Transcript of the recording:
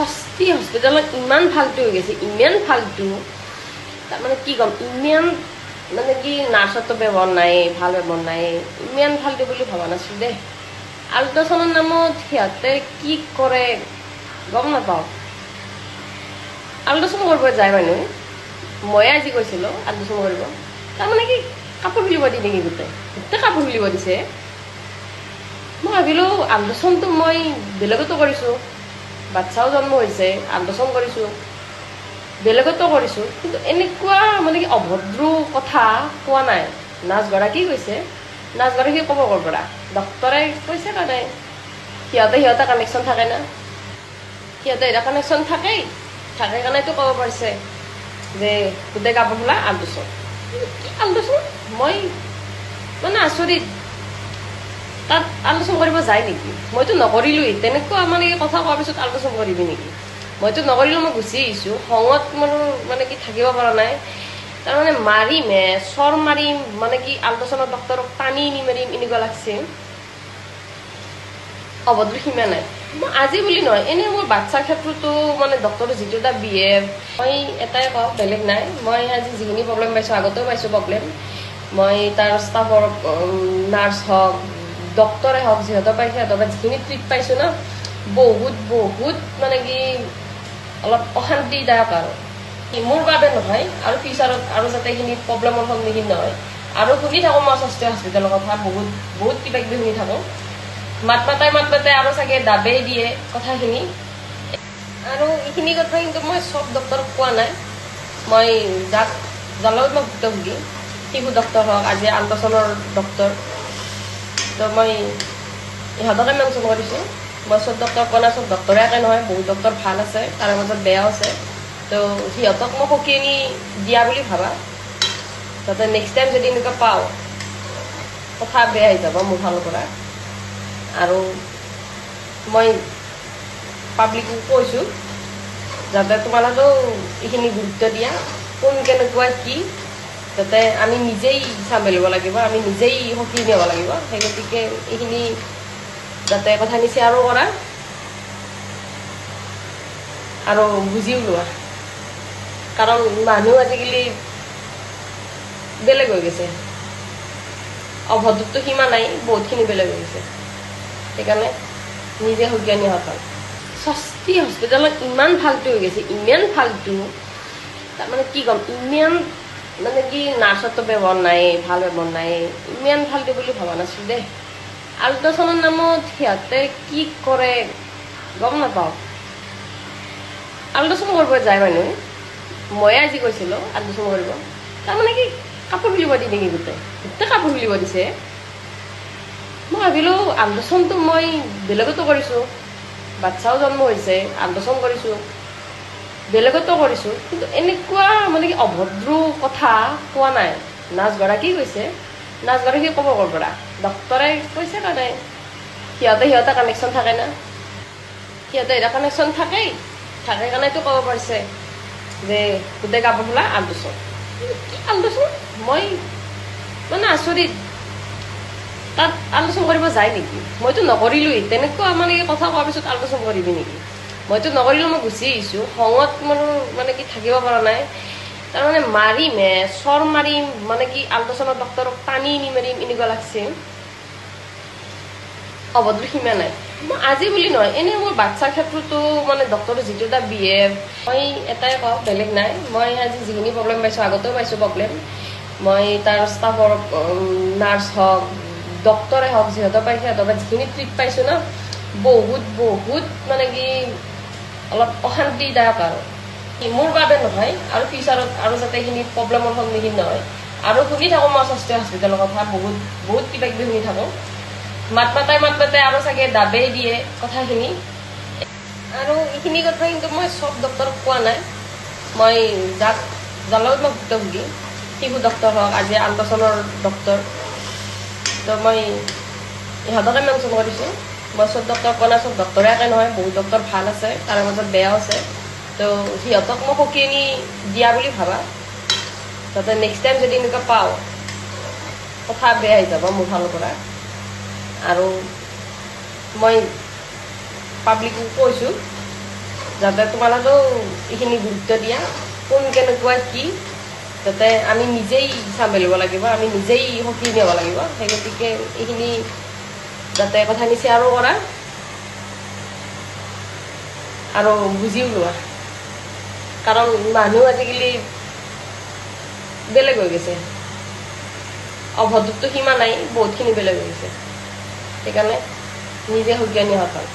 ষষ্ঠী হস্পিটেলত ইমান ফাল্টু হৈ গৈছে, ইমান ফাল্টু। তাৰমানে কি ক'ম, ইমান মানে কি নাৰ্ছৰটো ব্যৱহাৰ নাই, ভাল ব্যৱহাৰ নাই, ইমান ফাল্টু বুলি ভবা নাছিলোঁ দেই। আল্ট্ৰাচাউণ্ডৰ নামত সিহঁতে কি কৰে গম নাপাওঁ। আল্ট্ৰাচাউণ্ড কৰিব যায় মানুহে, ময়ে আজি কৈছিলোঁ আল্ট্ৰাচাউণ্ড কৰিব। তাৰমানে কি কাপোৰ খুলিব দিয়ে নেকি, গোটেই কাপোৰ খুলিব দিছে। মই ভাবিলোঁ আল্ট্ৰাচাউণ্ডটো মই বেলেগতো কৰিছোঁ, বাচ্চাও জন্ম হৈছে, আল্ট্ৰাচাউণ্ড কৰিছোঁ, বেলেগতো কৰিছোঁ, কিন্তু এনেকুৱা মানে কি অভদ্ৰ কথা কোৱা নাই। নাৰ্ছগৰাকী কৈছে, নাৰ্ছগৰাকী ক'ব ক'ৰ পৰা, ডক্তৰে কৈছে নে নাই, সিহঁতে কানেকশ্যন থাকে না, সিহঁতে এটা কানেকশ্যন থাকে কাৰণেতো ক'ব পাৰিছে যে গোটেই কাপোৰ খোলা আল্ট্ৰাচাউণ্ড। কি আল্ট্ৰাচাউণ্ড, মই মানে আচৰিত। তাত আল্ট্ৰাচাউণ্ড কৰিব যায় নেকি? মইতো নকৰিলোৱেই। তেনেকুৱা মানে কথা কোৱাৰ পিছত আল্ট্ৰাচাউণ্ড কৰিবি নেকি? মইতো নকৰিলোঁ, মই গুচি আহিছোঁ। খঙত মোৰ মানে কি থাকিব পৰা নাই। তাৰমানে মাৰিমহে, চৰ মাৰিম, মানে কি আল্ট্ৰাচাউণ্ডৰ ডক্তৰক টানি নি মাৰিম, এনেকুৱা লাগছে। অভদ্ৰ সীমা নাই। মই আজি বুলি নহয়, এনেই মোৰ বাচ্ছাৰ ক্ষেত্ৰতো মানে ডক্তৰৰ যিটো এটা বিহেভ, মই এটাই কওঁ, বেলেগ নাই। মই আজি যিখিনি প্ৰব্লেম পাইছোঁ, আগতেও পাইছোঁ প্ৰব্লেম। মই তাৰ ষ্টাফৰ নাৰ্ছ হওক, ডক্তৰে হওক, যিহেতু পাইছে সিহঁতৰ যিখিনি ট্ৰিট পাইছোঁ ন, বহুত মানে কি অলপ অশান্তিদায়ক। আৰু মোৰ বাবে নহয়, আৰু ফিউচাৰত আৰু যাতে এইখিনি প্ৰব্লেমৰ সন্মুখীন নহয়। আৰু শুনি থাকোঁ মই ষষ্ঠী হস্পিটেলৰ কথা, বহুত কিবা কিবি শুনি থাকোঁ। মাত মাতাই আৰু চাগে দাবেই দিয়ে কথাখিনি। আৰু এইখিনি কথা কিন্তু মই চব ডক্তৰক কোৱা নাই। মই যাৰ লগত মই ভুক্তভোগী, শিশু ডক্তৰ হওক, আজি আল্ট্ৰাচাউণ্ডৰ ডক্তৰ, তো মই ইহঁতকে মেনশ্যন কৰিছোঁ। মই চব ডক্তৰ কোৱা নাই, চব ডক্তৰে একে নহয়, বহুত ডক্তৰ ভাল আছে, তাৰে মাজত বেয়াও আছে। তো সিহঁতক মই সকিনি দিয়া বুলি ভাবা, যাতে নেক্সট টাইম যদি এনেকুৱা পাওঁ, কথা বেয়া হৈ যাব মোৰ ফালৰ পৰা। আৰু মই পাব্লিকক কৈছোঁ যাতে তোমালোকেও এইখিনি গুৰুত্ব দিয়া, কোন কেনেকুৱা কি, যাতে আমি নিজেই চম্ভালিব লাগিব, আমি নিজেই সকিনি হ'ব লাগিব। সেই গতিকে এইখিনি যাতে কথাখিনি শ্বেয়াৰো কৰা আৰু বুজিও লোৱা। কাৰণ মানুহ আজিকালি বেলেগ হৈ গৈছে, অভদ্ৰটো সীমা নাই, বহুতখিনি বেলেগ হৈ গৈছে। সেইকাৰণে নিজে সজ্ঞানী হওক। ষষ্ঠী হস্পিটেলত ইমান ফাল্টু হৈ গৈছে, ইমান ফাল্টু। তাৰমানে কি ক'ম, ইমান মানে কি নাৰ্ছৰটো ব্যৱহাৰ নাই, ভাল ব্যৱহাৰ নাই, ইমান ফাল্টু বুলি ভবা নাছিলোঁ দেই। আল্ট্ৰাচাউণ্ডৰ নামত সিহঁতে কি কৰে গম নাপাওঁ। আল্ট্ৰাচাউণ্ড কৰিব যায় মানুহে, ময়ে আজি কৈছিলোঁ আল্ট্ৰাচাউণ্ড কৰিব। তাৰমানে কি কাপোৰ খুলিব দিয়ে নেকি, গোটেই কাপোৰ খুলিব দিছে। মই ভাবিলোঁ আল্ট্ৰাচাউণ্ডটো মই বেলেগতো কৰিছোঁ, বাচ্চাও জন্ম হৈছে, আল্ট্ৰাচাউণ্ড কৰিছোঁ, বেলেগতো কৰিছোঁ, কিন্তু এনেকুৱা মানে কি অভদ্ৰ কথা কোৱা নাই। নাৰ্ছগৰাকী কৈছে, নাৰ্ছগৰাকী ক'ব ক'ৰ পৰা, ডক্তৰে কৈছে নে নাই, সিহঁতে কানেকশ্যন থাকে না, সিহঁতে এটা কানেকশ্যন থাকে কাৰণেতো ক'ব পাৰিছে যে গোটেই কাপোৰ খোলা আল্ট্ৰাচাউণ্ড। কি আল্ট্ৰাচাউণ্ড, মই মানে আচৰিত। তাত আল্ট্ৰাচাউণ্ড কৰিব যায় নেকি? মইতো নকৰিলোৱেই। তেনেকুৱা মানে কথা কোৱাৰ পিছত আল্ট্ৰাচাউণ্ড কৰিবি নেকি? মইতো নকৰিলোঁ, মই গুচি আহিছোঁ। খঙত মোৰ মানে কি থাকিব পৰা নাই। তাৰমানে মাৰিমহে, চৰ মাৰিম, মানে কি আল্ট্ৰাচাউণ্ডৰ ডক্তৰক টানি নি মাৰিম, এনেকুৱা লাগছে। অভদ্ৰ সীমা নাই। মই আজি বুলি নহয়, এনেই মোৰ বাচ্ছাৰ ক্ষেত্ৰতো মানে ডক্তৰৰ যিটো এটা বিহেভ, মই এটাই কওঁ, বেলেগ নাই। মই আজি যিখিনি প্ৰব্লেম পাইছোঁ, আগতেও পাইছোঁ প্ৰব্লেম। মই তাৰ ষ্টাফৰ নাৰ্ছ হওক, ডক্তৰে হওক, যিহেতু পাইছে সিহঁতৰ যিখিনি ট্ৰিট পাইছোঁ ন, বহুত মানে কি অলপ অশান্তিদায়ক। আৰু মোৰ বাবে নহয়, আৰু ফিউচাৰত আৰু যাতে এইখিনি প্ৰব্লেমৰ সন্মুখীন নহয়। আৰু শুনি থাকোঁ মই ষষ্ঠী হস্পিটেলৰ কথা, বহুত কিবা কিবি শুনি থাকোঁ। মাত মাতাই আৰু চাগে দাবেই দিয়ে কথাখিনি। আৰু এইখিনি কথা কিন্তু মই চব ডক্তৰক কোৱা নাই। মই যাৰ লগত মই ভুক্তভোগী, শিশু ডক্তৰ হওক, আজি আল্ট্ৰাচাউণ্ডৰ ডক্তৰ, তো মই ইহঁতকে মেনশ্যন কৰিছোঁ। মই চব ডক্তৰ কোৱা নাই, চব ডক্তৰে একে নহয়, বহুত ডক্তৰ ভাল আছে, তাৰে মাজত বেয়াও আছে। তো সিহঁতক মই সকিনি দিয়া বুলি ভাবা, যাতে নেক্সট টাইম যদি এনেকুৱা পাওঁ, কথা বেয়া হৈ যাব মোৰ ফালৰ পৰা। আৰু মই পাব্লিকক কৈছোঁ যাতে তোমালোকেও এইখিনি গুৰুত্ব দিয়া কোন কেনেকুৱা কি যাতে আমি নিজেই চম্ভালিব লাগিব আমি নিজেই সকিনি হ'ব লাগিব সেই গতিকে এইখিনি যাতে কথাখিনি শ্বেয়াৰো কৰা আৰু বুজিও লোৱা কাৰণ মানুহ আজিকালি বেলেগ হৈ গৈছে অভদ্ৰটো সীমা নাই বহুতখিনি বেলেগ হৈ গৈছে সেইকাৰণে নিজে সজ্ঞানী হোৱা ভাল